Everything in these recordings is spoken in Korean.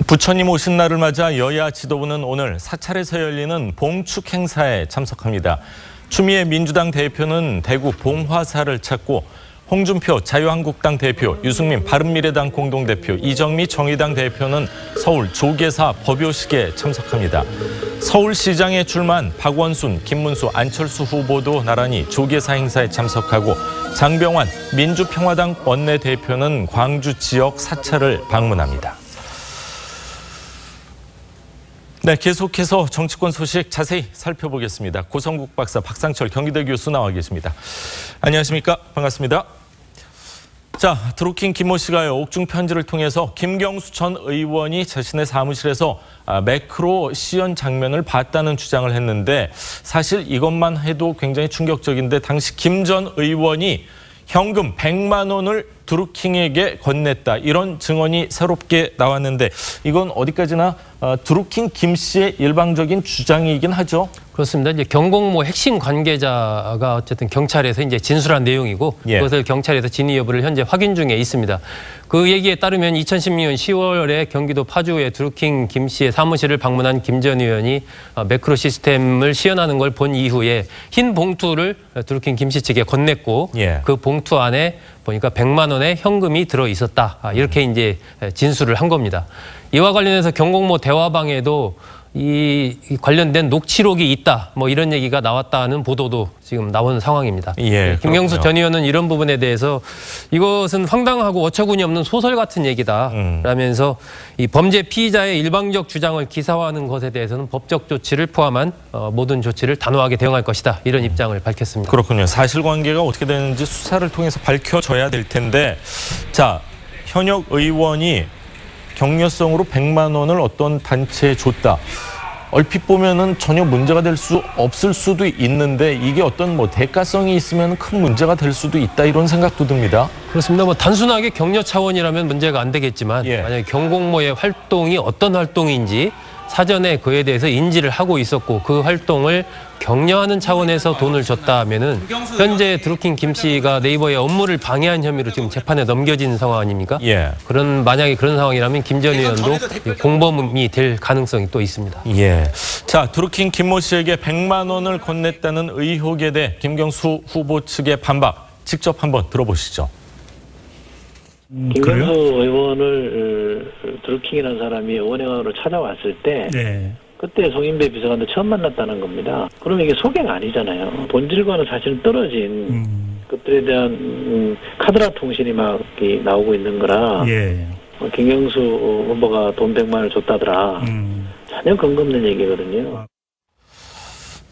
부처님 오신 날을 맞아 여야 지도부는 오늘 사찰에서 열리는 봉축 행사에 참석합니다. 추미애 민주당 대표는 대구 봉화사를 찾고 홍준표 자유한국당 대표, 유승민 바른미래당 공동대표, 이정미 정의당 대표는 서울 조계사 법요식에 참석합니다. 서울시장에 출마한 박원순, 김문수, 안철수 후보도 나란히 조계사 행사에 참석하고 장병완 민주평화당 원내대표는 광주 지역 사찰을 방문합니다. 네, 계속해서 정치권 소식 자세히 살펴보겠습니다. 고성국 박사, 박상철 경기대 교수 나와 계십니다. 안녕하십니까? 반갑습니다. 자, 드루킹 김모 씨가요, 옥중 편지를 통해서 김경수 전 의원이 자신의 사무실에서 매크로 시연 장면을 봤다는 주장을 했는데 사실 이것만 해도 굉장히 충격적인데 당시 김 전 의원이 현금 100만 원을 드루킹에게 건넸다. 이런 증언이 새롭게 나왔는데 이건 어디까지나 드루킹 김 씨의 일방적인 주장이긴 하죠. 그렇습니다. 이제 경공모 핵심 관계자가 어쨌든 경찰에서 이제 진술한 내용이고 그것을 경찰에서 진위 여부를 현재 확인 중에 있습니다. 그 얘기에 따르면 2016년 10월에 경기도 파주의 드루킹 김 씨의 사무실을 방문한 김 전 의원이 매크로 시스템을 시연하는 걸 본 이후에 흰 봉투를 드루킹 김 씨 측에 건넸고 그 봉투 안에 보니까 100만 원의 현금이 들어 있었다. 이렇게 이제 진술을 한 겁니다. 이와 관련해서 경공모 대화방에도 이 관련된 녹취록이 있다. 뭐 이런 얘기가 나왔다는 보도도 지금 나온 상황입니다. 김경수 전 의원은 이런 부분에 대해서 이것은 황당하고 어처구니 없는 소설 같은 얘기다. 라면서 이 범죄 피의자의 일방적 주장을 기사화하는 것에 대해서는 법적 조치를 포함한 모든 조치를 단호하게 대응할 것이다. 이런 입장을 밝혔습니다. 그렇군요. 사실관계가 어떻게 되는지 수사를 통해서 밝혀져야 될 텐데 자, 현역 의원이 격려성으로 100만 원을 어떤 단체에 줬다. 얼핏 보면은 전혀 문제가 될 수 없을 수도 있는데 이게 어떤 뭐 대가성이 있으면 큰 문제가 될 수도 있다. 이런 생각도 듭니다. 그렇습니다. 뭐 단순하게 격려 차원이라면 문제가 안 되겠지만 만약에 경공모의 활동이 어떤 활동인지 사전에 그에 대해서 인지를 하고 있었고 그 활동을 격려하는 차원에서 돈을 줬다 하면은 현재 드루킹 김 씨가 네이버의 업무를 방해한 혐의로 지금 재판에 넘겨진 상황 아닙니까? 만약에 그런 상황이라면 김 전 의원도 공범이 될 가능성이 또 있습니다. 자, 드루킹 김모 씨에게 100만 원을 건넸다는 의혹에 대해 김경수 후보 측의 반박 직접 한번 들어보시죠. 김경수 의원을 드루킹이라는 사람이 원행원으로 찾아왔을 때 그때 송인배 비서관도 처음 만났다는 겁니다. 그러면 이게 소개가 아니잖아요. 본질과는 사실은 떨어진 것들에 대한 카드라 통신이 막 나오고 있는 거라 김경수 후보가 돈 100만 원을 줬다더라. 전혀 근거 없는 얘기거든요.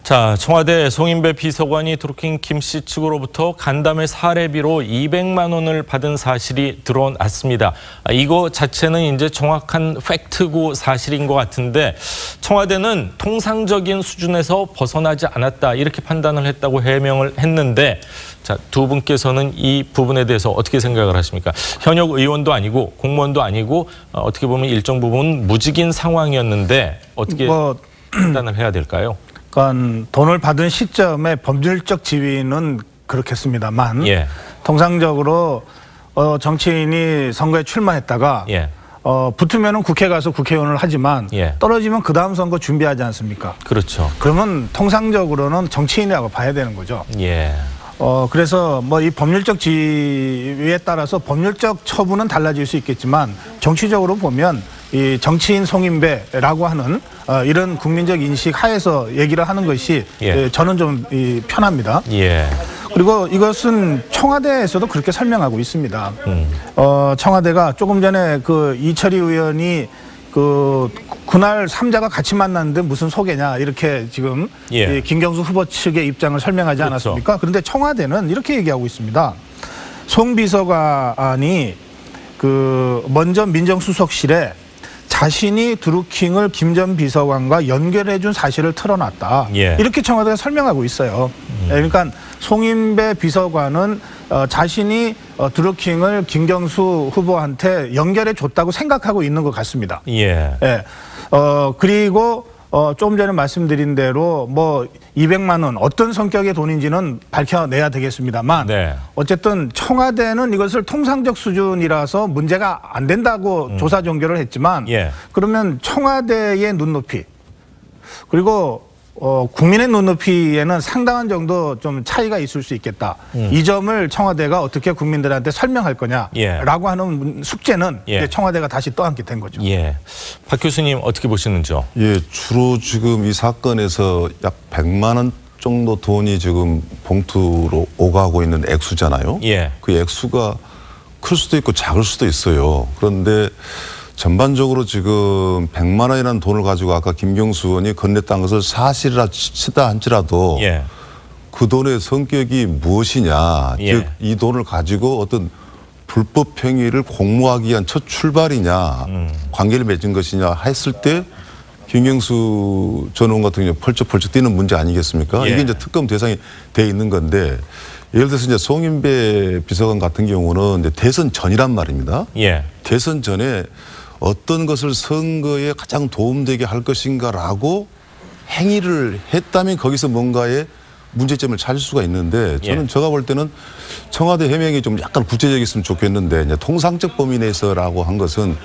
자, 청와대 송인배 비서관이 드루킹 김 씨 측으로부터 간담회 사례비로 200만 원을 받은 사실이 드러났습니다. 이거 자체는 이제 정확한 팩트고 사실인 것 같은데 청와대는 통상적인 수준에서 벗어나지 않았다 이렇게 판단을 했다고 해명을 했는데 자, 두 분께서는 이 부분에 대해서 어떻게 생각을 하십니까? 현역 의원도 아니고 공무원도 아니고 어떻게 보면 일정 부분 무직인 상황이었는데 어떻게 판단을 해야 될까요? 그러니까 돈을 받은 시점에 법률적 지위는 그렇겠습니다만 통상적으로 정치인이 선거에 출마했다가 붙으면은 국회 가서 국회의원을 하지만 떨어지면 그 다음 선거 준비하지 않습니까? 그렇죠. 그러면 통상적으로는 정치인이라고 봐야 되는 거죠. 그래서 뭐 이 법률적 지위에 따라서 법률적 처분은 달라질 수 있겠지만 정치적으로 보면 이 정치인 송인배라고 하는 이런 국민적 인식 하에서 얘기를 하는 것이 저는 좀 편합니다. 그리고 이것은 청와대에서도 그렇게 설명하고 있습니다. 청와대가 조금 전에 그 이철희 의원이 그날 삼자가 같이 만났는데 무슨 소개냐 이렇게 지금 김경수 후보 측의 입장을 설명하지 않았습니까? 그런데 청와대는 이렇게 얘기하고 있습니다. 송 비서관이 먼저 민정수석실에 자신이 드루킹을 김 전 비서관과 연결해준 사실을 틀어놨다. 이렇게 청와대가 설명하고 있어요. 그러니까 송인배 비서관은 자신이 드루킹을 김경수 후보한테 연결해줬다고 생각하고 있는 것 같습니다. 그리고 조금 전에 말씀드린 대로 뭐 200만 원 어떤 성격의 돈인지는 밝혀내야 되겠습니다만 네. 어쨌든 청와대는 이것을 통상적 수준이라서 문제가 안 된다고 조사 종결을 했지만 예. 그러면 청와대의 눈높이 그리고 국민의 눈높이에는 상당한 정도 좀 차이가 있을 수 있겠다. 이 점을 청와대가 어떻게 국민들한테 설명할 거냐라고 예. 하는 숙제는 예. 청와대가 다시 떠안게 된 거죠. 예. 박 교수님 어떻게 보시는지요? 예, 주로 지금 이 사건에서 약 100만 원 정도 돈이 지금 봉투로 오가고 있는 액수잖아요. 예. 그 액수가 클 수도 있고 작을 수도 있어요. 그런데 전반적으로 지금 100만 원이라는 돈을 가지고 아까 김경수 의원이 건넸다는 것을 사실이라 치다 할지라도 예. 그 돈의 성격이 무엇이냐, 예. 즉 이 돈을 가지고 어떤 불법 행위를 공모하기 위한 첫 출발이냐, 관계를 맺은 것이냐 했을 때 김경수 전 의원 같은 경우 펄쩍펄쩍 뛰는 문제 아니겠습니까? 예. 이게 이제 특검 대상이 돼 있는 건데 예를 들어서 이제 송인배 비서관 같은 경우는 이제 대선 전이란 말입니다. 예. 대선 전에 어떤 것을 선거에 가장 도움되게 할 것인가라고 행위를 했다면 거기서 뭔가의 문제점을 찾을 수가 있는데 저는 예. 제가 볼 때는 청와대 해명이 좀 약간 구체적이었으면 좋겠는데 이제 통상적 범위 내에서라고 한 것은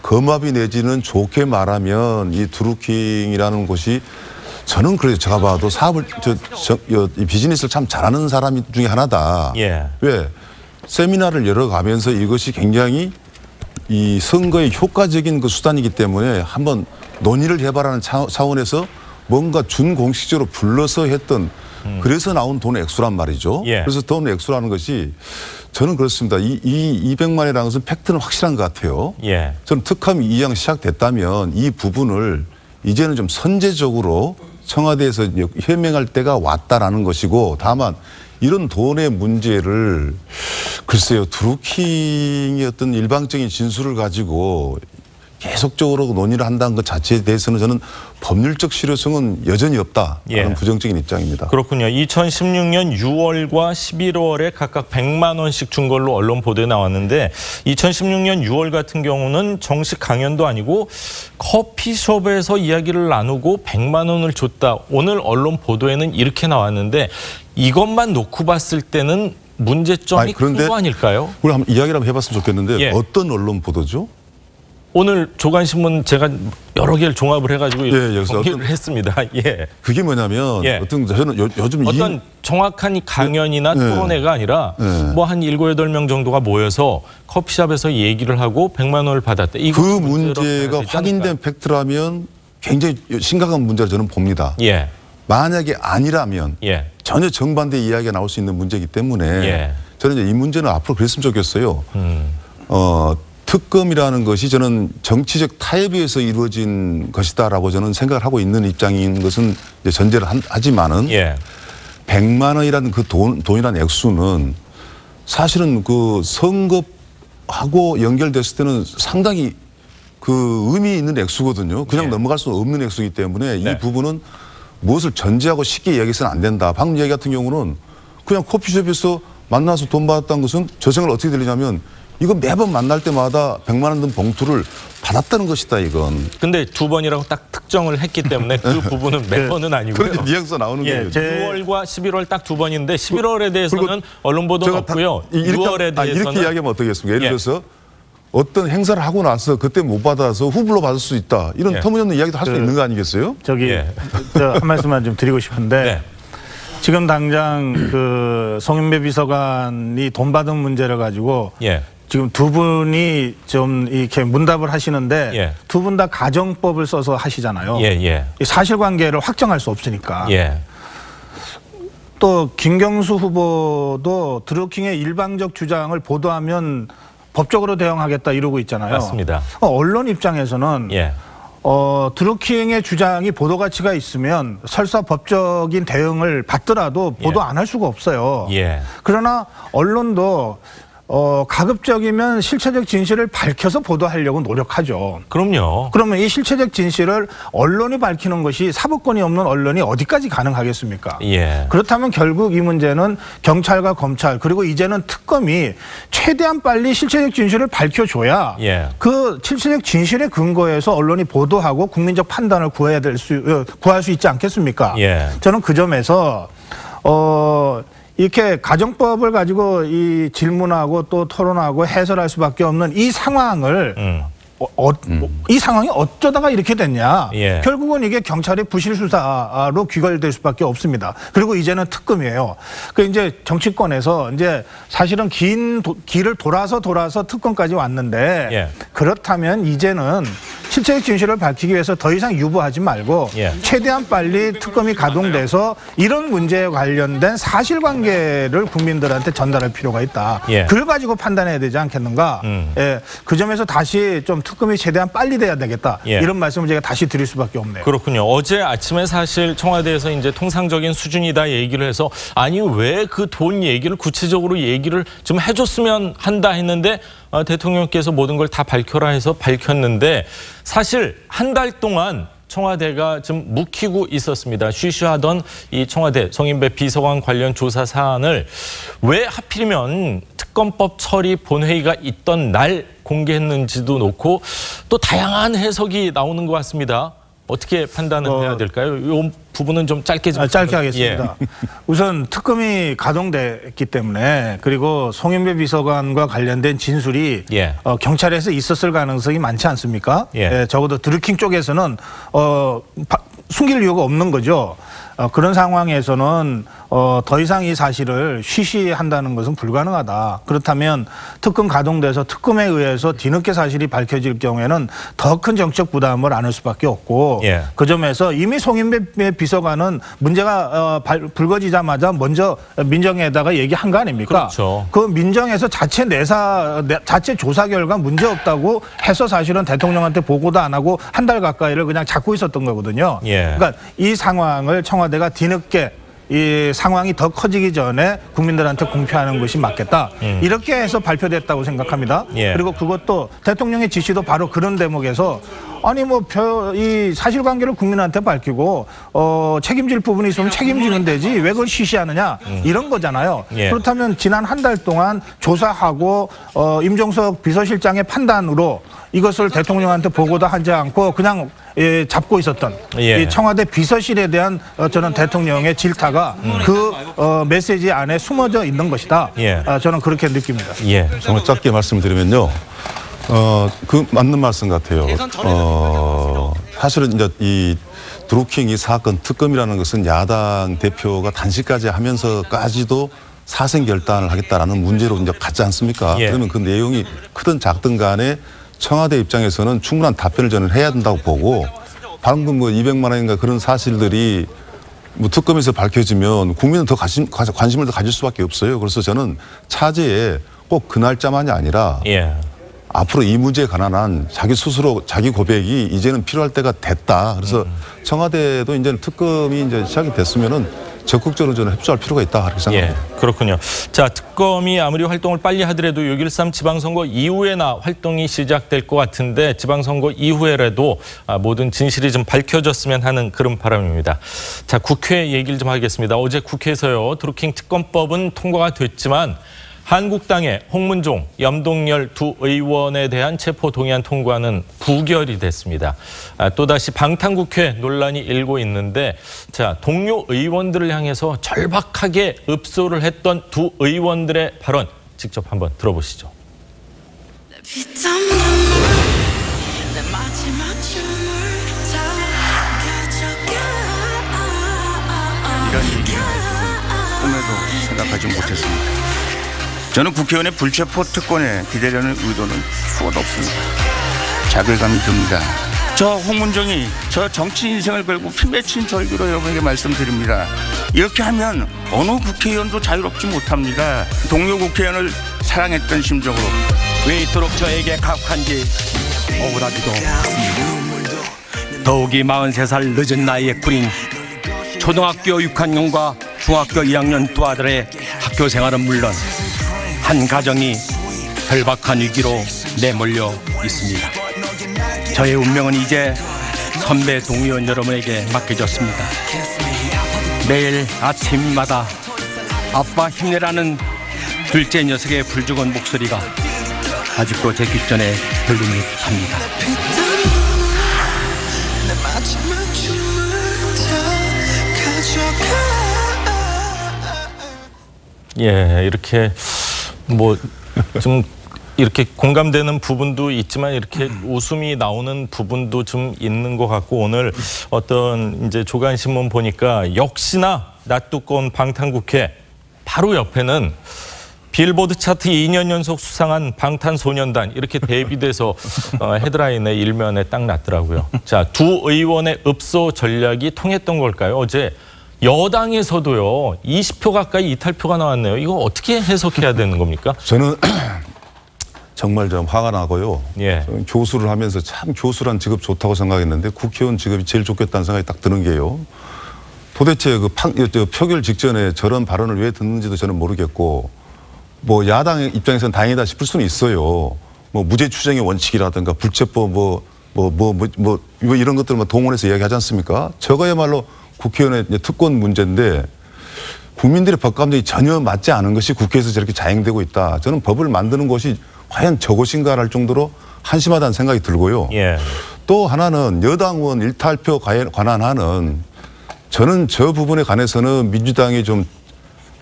거마비 내지는 좋게 말하면 이 드루킹이라는 곳이 저는 그래서 제가 봐도 사업을 이 비즈니스를 참 잘하는 사람 중에 하나다. 예. 왜? 세미나를 열어가면서 이것이 굉장히 이 선거에 효과적인 그 수단이기 때문에 한번 논의를 해봐라는 차원에서 뭔가 준공식적으로 불러서 했던 그래서 나온 돈 액수란 말이죠. 예. 그래서 돈 액수라는 것이 저는 그렇습니다. 이 200만이라는 것은 팩트는 확실한 것 같아요. 예. 저는 특검이 이왕 시작됐다면 이 부분을 이제는 좀 선제적으로 청와대에서 해명할 때가 왔다라는 것이고 다만 이런 돈의 문제를 글쎄요 드루킹의 어떤 일방적인 진술을 가지고 계속적으로 논의를 한다는 것 자체에 대해서는 저는 법률적 실효성은 여전히 없다라는 예. 부정적인 입장입니다. 그렇군요. 2016년 6월과 11월에 각각 100만 원씩 준 걸로 언론 보도에 나왔는데 2016년 6월 같은 경우는 정식 강연도 아니고 커피숍에서 이야기를 나누고 100만 원을 줬다. 오늘 언론 보도에는 이렇게 나왔는데 이것만 놓고 봤을 때는 문제점이 큰 거 아닐까요? 우리 한번 이야기를 한번 해봤으면 좋겠는데 예. 어떤 언론 보도죠? 오늘 조간신문 제가 여러 개를 종합을 해가지고 예, 공개를 했습니다. 예. 그게 뭐냐면 예. 어떤 저는 요즘 어떤 정확한 강연이나 토론회가 아니라 뭐 한 7, 8명 정도가 모여서 커피숍에서 얘기를 하고 100만 원을 받았다. 그 문제가 확인된 팩트라면 굉장히 심각한 문제를 저는 봅니다. 예. 만약에 아니라면 예. 전혀 정반대 이야기가 나올 수 있는 문제이기 때문에 예. 저는 이제 이 문제는 앞으로 그랬으면 좋겠어요. 특검이라는 것이 저는 정치적 타협에 의해서 이루어진 것이다라고 저는 생각을 하고 있는 입장인 것은 이제 전제를 하지만은 예. 100만 원이라는 그 돈이라는 액수는 사실은 그 선거하고 연결됐을 때는 상당히 그 의미 있는 액수거든요. 그냥 예. 넘어갈 수 없는 액수이기 때문에 네. 이 부분은 무엇을 전제하고 쉽게 이야기해서는 안 된다. 방금 얘기 같은 경우는 그냥 커피숍에서 만나서 돈 받았다는 것은 저 생각을 어떻게 들리냐면 이거 매번 만날 때마다 100만 원 든 봉투를 받았다는 것이다 이건. 근데 2번이라고 딱 특정을 했기 때문에 그 부분은 매번은 아니고요. 그런데 뉘앙스가 나오는 예, 거예요. 6월과 11월 딱 2번인데 11월에 대해서는 언론 보도가 없고요. 6월에 대해서는. 이렇게 이야기하면 어떻겠습니까? 예를 들어서 어떤 행사를 하고 나서 그때 못 받아서 후불로 받을 수 있다. 이런 터무니없는 이야기도 할 수 있는 거 아니겠어요? 저기 한 말씀만 좀 드리고 싶은데 네. 지금 당장 그 송인배 비서관이 돈 받은 문제를 가지고 지금 두 분이 좀 이렇게 문답을 하시는데 두 분 다 가정법을 써서 하시잖아요. 사실관계를 확정할 수 없으니까. 또 김경수 후보도 드루킹의 일방적 주장을 보도하면 법적으로 대응하겠다 이러고 있잖아요. 맞습니다. 언론 입장에서는 드루킹의 주장이 보도 가치가 있으면 설사 법적인 대응을 받더라도 보도 안 할 수가 없어요. 그러나 언론도 가급적이면 실체적 진실을 밝혀서 보도하려고 노력하죠. 그럼요. 그러면 이 실체적 진실을 언론이 밝히는 것이 사법권이 없는 언론이 어디까지 가능하겠습니까? 예. 그렇다면 결국 이 문제는 경찰과 검찰 그리고 이제는 특검이 최대한 빨리 실체적 진실을 밝혀줘야 예. 그 실체적 진실의 근거에서 언론이 보도하고 국민적 판단을 구할 수 있지 않겠습니까? 예. 저는 그 점에서 이렇게 가정법을 가지고 이 질문하고 또 토론하고 해설할 수밖에 없는 이 상황을 이 상황이 어쩌다가 이렇게 됐냐. 예. 결국은 이게 경찰의 부실 수사로 귀결될 수밖에 없습니다. 그리고 이제는 특검이에요. 그 이제 정치권에서 이제 사실은 긴 길을 돌아서 특검까지 왔는데 예. 그렇다면 이제는 실체적 진실을 밝히기 위해서 더 이상 유보하지 말고 예. 최대한 빨리 특검이 가동돼서 이런 문제에 관련된 사실관계를 국민들한테 전달할 필요가 있다. 예. 그걸 가지고 판단해야 되지 않겠는가. 예, 그 점에서 다시 좀 특검이 최대한 빨리 돼야 되겠다. 예. 이런 말씀을 제가 다시 드릴 수밖에 없네요. 그렇군요. 어제 아침에 사실 청와대에서 이제 통상적인 수준이다 얘기를 해서 아니 왜 그 돈 얘기를 구체적으로 얘기를 좀 해줬으면 한다 했는데 대통령께서 모든 걸 다 밝혀라 해서 밝혔는데 사실 한 달 동안 청와대가 좀 묵히고 있었습니다. 쉬쉬하던 이 청와대 송인배 비서관 관련 조사 사안을 왜 하필이면 특검법 처리 본회의가 있던 날 공개했는지도 놓고 또 다양한 해석이 나오는 것 같습니다. 어떻게 판단을 해야 될까요? 이 부분은 좀 짧게 하겠습니다. 예. 우선 특검이 가동됐기 때문에 그리고 송인배 비서관과 관련된 진술이 예. 경찰에서 있었을 가능성이 많지 않습니까? 예. 적어도 드루킹 쪽에서는 숨길 이유가 없는 거죠. 그런 상황에서는 더 이상 이 사실을 쉬쉬한다는 것은 불가능하다. 그렇다면 특검 가동돼서 특검에 의해서 뒤늦게 사실이 밝혀질 경우에는 더 큰 정책 부담을 안을 수밖에 없고 예. 그 점에서 이미 송인배 비서관은 문제가 불거지자마자 먼저 민정에다가 얘기한 거 아닙니까? 그렇죠. 그 민정에서 자체 조사 결과 문제 없다고 해서 사실은 대통령한테 보고도 안 하고 한 달 가까이를 그냥 잡고 있었던 거거든요. 예. 그러니까 이 상황을 청와대가 뒤늦게 이 상황이 더 커지기 전에 국민들한테 공표하는 것이 맞겠다. 이렇게 해서 발표됐다고 생각합니다. 예. 그리고 그것도 대통령의 지시도 바로 그런 대목에서 아니 이 사실관계를 국민한테 밝히고 책임질 부분이 있으면 책임지는 되지 왜 그걸 쉬쉬하느냐 이런 거잖아요. 예. 그렇다면 지난 한 달 동안 조사하고 임종석 비서실장의 판단으로 이것을 대통령한테 보고도 하지 않고 그냥 잡고 있었던 예. 이 청와대 비서실에 대한 저는 대통령의 질타가 그 메시지 안에 숨어져 있는 것이다. 예. 저는 그렇게 느낍니다. 예. 정말 짧게 말씀드리면요. 그 맞는 말씀 같아요. 사실은 이제 이 드루킹 이 사건 특검이라는 것은 야당 대표가 단식까지 하면서까지도 사생 결단을 하겠다라는 문제로 이제 갔지 않습니까? 예. 그러면 그 내용이 크든 작든 간에 청와대 입장에서는 충분한 답변을 저는 해야 된다고 보고 방금 200만 원인가 그런 사실들이 특검에서 밝혀지면 국민은 더 관심을 더 가질 수밖에 없어요. 그래서 저는 차제에 꼭 그 날짜만이 아니라 예. 앞으로 이 문제에 관한 한 자기 스스로 자기 고백이 이제는 필요할 때가 됐다. 그래서 청와대도 이제는 특검이 이제 시작이 됐으면은 적극적으로 저는 협조할 필요가 있다. 그렇게 생각합니다. 예, 그렇군요. 자, 특검이 아무리 활동을 빨리 하더라도 6.13 지방선거 이후에나 활동이 시작될 것 같은데 지방선거 이후에라도 모든 진실이 좀 밝혀졌으면 하는 그런 바람입니다. 자, 국회 얘기를 좀 하겠습니다. 어제 국회에서요. 드루킹 특검법은 통과가 됐지만 한국당의 홍문종, 염동열 두 의원에 대한 체포동의안 통과는 부결이 됐습니다. 또다시 방탄국회 논란이 일고 있는데 자, 동료 의원들을 향해서 절박하게 읍소를 했던 두 의원들의 발언 직접 한번 들어보시죠. 이런 일이 꿈에도 생각하지 못했습니다. 저는 국회의원의 불체포 특권에 기대려는 의도는 추호도 없습니다. 자괴감이 듭니다. 저 홍문종이 저 정치 인생을 걸고 피 맺힌 절규로 여러분에게 말씀드립니다. 이렇게 하면 어느 국회의원도 자유롭지 못합니다. 동료 국회의원을 사랑했던 심정으로 왜 이토록 저에게 가혹한지 억울하기도 합니다. 더욱이 43살 늦은 나이에 꾸린 초등학교 6학년과 중학교 2학년 두 아들의 학교 생활은 물론 한 가정이 절박한 위기로 내몰려 있습니다. 저의 운명은 이제 선배 동의원 여러분에게 맡겨졌습니다. 매일 아침마다 아빠 힘내라는 둘째 녀석의 불죽은 목소리가 아직도 제 귓전에 들리는 듯합니다. 예, 이렇게 뭐 좀 이렇게 공감되는 부분도 있지만 이렇게 웃음이 나오는 부분도 좀 있는 것 같고, 오늘 어떤 이제 조간신문 보니까 역시나 낮 두꺼운 방탄국회 바로 옆에는 빌보드 차트 2년 연속 수상한 방탄소년단 이렇게 대비돼서 헤드라인의 일면에 딱 났더라고요. 자, 두 의원의 읍소 전략이 통했던 걸까요? 어제 여당에서도요 20표 가까이 이탈표가 나왔네요. 이거 어떻게 해석해야 되는 겁니까? 저는 정말 좀 화가 나고요. 예. 교수를 하면서 참 교수란 직업 좋다고 생각했는데 국회의원 직업이 제일 좋겠다는 생각이 딱 드는 게요. 도대체 그 표결 직전에 저런 발언을 왜 듣는지도 저는 모르겠고, 뭐 야당 입장에서는 다행이다 싶을 수는 있어요. 뭐 무죄 추정의 원칙이라든가 불체포 뭐 이런 것들만 동원해서 이야기하지 않습니까? 저거야말로 국회의원의 특권 문제인데 국민들의 법 감정이 전혀 맞지 않은 것이 국회에서 저렇게 자행되고 있다. 저는 법을 만드는 것이 과연 저것인가 할 정도로 한심하다는 생각이 들고요. 예. 또 하나는 여당 의원 일탈표 관한 한은 저는 저 부분에 관해서는 민주당이 좀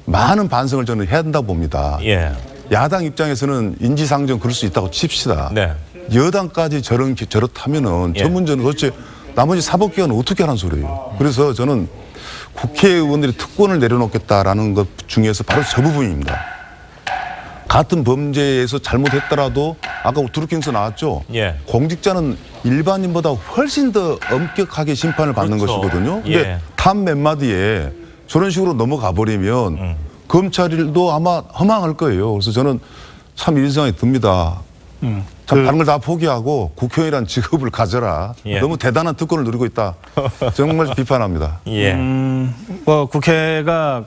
많은 반성을 저는 해야 된다고 봅니다. 예. 야당 입장에서는 인지상정 그럴 수 있다고 칩시다. 네. 여당까지 저렇다면은 저 문제는 도대체 나머지 사법기관은 어떻게 하는 소리예요. 그래서 저는 국회의원들이 특권을 내려놓겠다라는 것 중에서 바로 저 부분입니다. 같은 범죄에서 잘못했더라도 아까 드루킹에서 나왔죠. 예. 공직자는 일반인보다 훨씬 더 엄격하게 심판을 받는 그렇죠. 것이거든요. 근데 예. 답 몇 마디에 저런 식으로 넘어가 버리면 검찰도 아마 허망할 거예요. 그래서 저는 참 이런 생각이 듭니다. 참 다른 걸 다 포기하고 국회의원이라는 직업을 가져라. 예. 너무 대단한 특권을 누리고 있다. 정말 비판합니다. 예. 뭐 국회가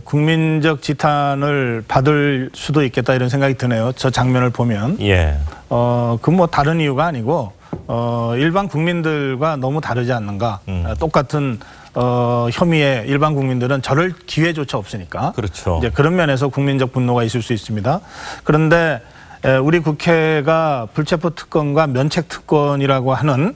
국민적 지탄을 받을 수도 있겠다 이런 생각이 드네요. 저 장면을 보면. 예. 그 뭐 다른 이유가 아니고 일반 국민들과 너무 다르지 않는가. 똑같은 혐의에 일반 국민들은 저럴 기회조차 없으니까. 그렇죠. 이제 그런 면에서 국민적 분노가 있을 수 있습니다. 그런데 우리 국회가 불체포 특권과 면책 특권이라고 하는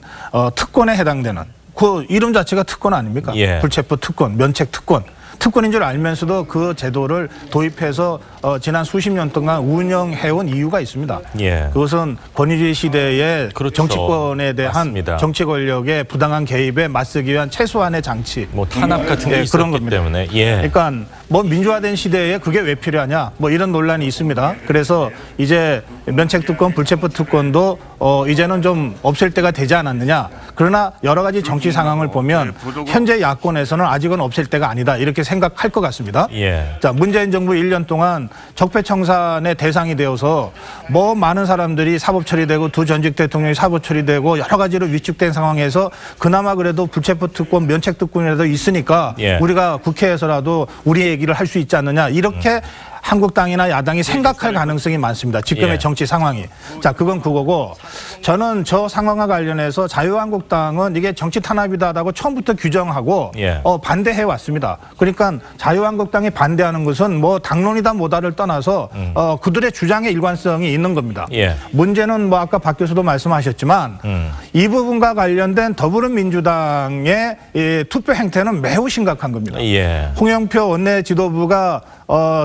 특권에 해당되는 그 이름 자체가 특권 아닙니까? 예. 불체포 특권, 면책 특권. 특권인 줄 알면서도 그 제도를 도입해서 지난 수십 년 동안 운영해온 이유가 있습니다. 예. 그것은 권위주의 시대의 그렇죠. 정치권에 대한 맞습니다. 정치 권력의 부당한 개입에 맞서기 위한 최소한의 장치. 뭐 탄압 같은 게 있었기 그런 겁니다. 때문에. 예. 그러니까 뭐 민주화된 시대에 그게 왜 필요하냐 뭐 이런 논란이 있습니다. 그래서 이제 면책특권, 불체포특권도 이제는 좀 없앨 때가 되지 않았느냐. 그러나 여러 가지 정치 상황을 보면 현재 야권에서는 아직은 없앨 때가 아니다 이렇게 생각할 것 같습니다. 예. 자, 문재인 정부 1년 동안 적폐청산의 대상이 되어서 뭐 많은 사람들이 사법 처리되고 두 전직 대통령이 사법 처리되고 여러 가지로 위축된 상황에서 그나마 그래도 불체포특권, 면책특권이라도 있으니까 예. 우리가 국회에서라도 우리 얘기를 할 수 있지 않느냐 이렇게 한국당이나 야당이 생각할 가능성이 많습니다. 지금의 예. 정치 상황이. 자, 그건 그거고 저는 저 상황과 관련해서 자유한국당은 이게 정치 탄압이다라고 처음부터 규정하고 예. 반대해 왔습니다. 그러니까 자유한국당이 반대하는 것은 뭐 당론이다 뭐다를 떠나서 그들의 주장의 일관성이 있는 겁니다. 예. 문제는 뭐 아까 박 교수도 말씀하셨지만 이 부분과 관련된 더불어민주당의 이 투표 행태는 매우 심각한 겁니다. 예. 홍영표 원내 지도부가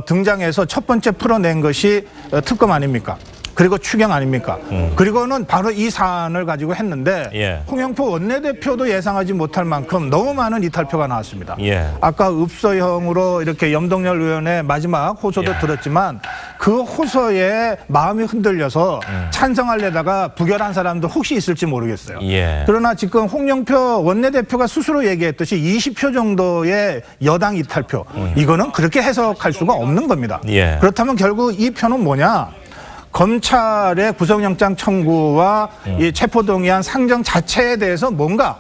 등장해서 첫 번째 풀어낸 것이 특검 아닙니까? 그리고 추경 아닙니까? 그리고는 바로 이 사안을 가지고 했는데 예. 홍영표 원내대표도 예상하지 못할 만큼 너무 많은 이탈표가 나왔습니다. 예. 아까 읍소형으로 이렇게 염동열 의원의 마지막 호소도 예. 들었지만 그 호소에 마음이 흔들려서 찬성하려다가 부결한 사람도 혹시 있을지 모르겠어요. 예. 그러나 지금 홍영표 원내대표가 스스로 얘기했듯이 20표 정도의 여당 이탈표 이거는 그렇게 해석할 수가 없는 겁니다. 예. 그렇다면 결국 이 표는 뭐냐? 검찰의 구속영장 청구와 이 체포동의안 상정 자체에 대해서 뭔가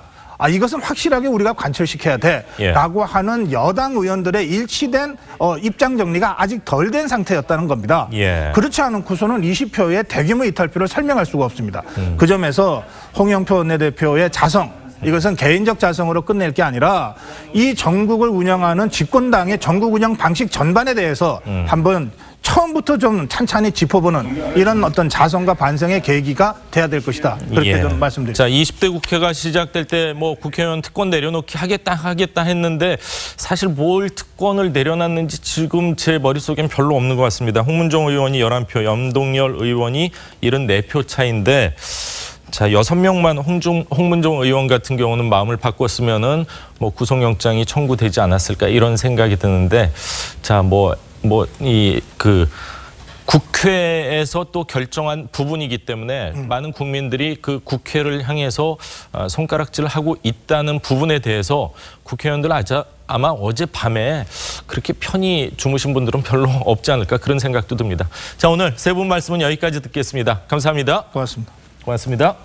이것은 확실하게 우리가 관철시켜야 돼라고 하는 여당 의원들의 일치된 입장 정리가 아직 덜 된 상태였다는 겁니다. 그렇지 않고서는 20표의 대규모 이탈표를 설명할 수가 없습니다. 그 점에서 홍영표 원내대표의 자성, 이것은 개인적 자성으로 끝낼 게 아니라 이 전국을 운영하는 집권당의 전국 운영 방식 전반에 대해서 한번 처음부터 좀 찬찬히 짚어보는 이런 어떤 자성과 반성의 계기가 돼야 될 것이다. 그렇게 좀 말씀드립니다. 자, 20대 국회가 시작될 때 뭐 국회의원 특권 내려놓기 하겠다 했는데 사실 뭘 특권을 내려놨는지 지금 제 머릿속엔 별로 없는 것 같습니다. 홍문종 의원이 11표, 염동열 의원이 74표 차인데 자, 6명만 홍문종 의원 같은 경우는 마음을 바꿨으면은 뭐 구속영장이 청구되지 않았을까 이런 생각이 드는데 자, 국회에서 또 결정한 부분이기 때문에 많은 국민들이 그 국회를 향해서 손가락질을 하고 있다는 부분에 대해서 국회의원들 아마 어젯밤에 그렇게 편히 주무신 분들은 별로 없지 않을까 그런 생각도 듭니다. 자, 오늘 세 분 말씀은 여기까지 듣겠습니다. 감사합니다. 고맙습니다. 고맙습니다.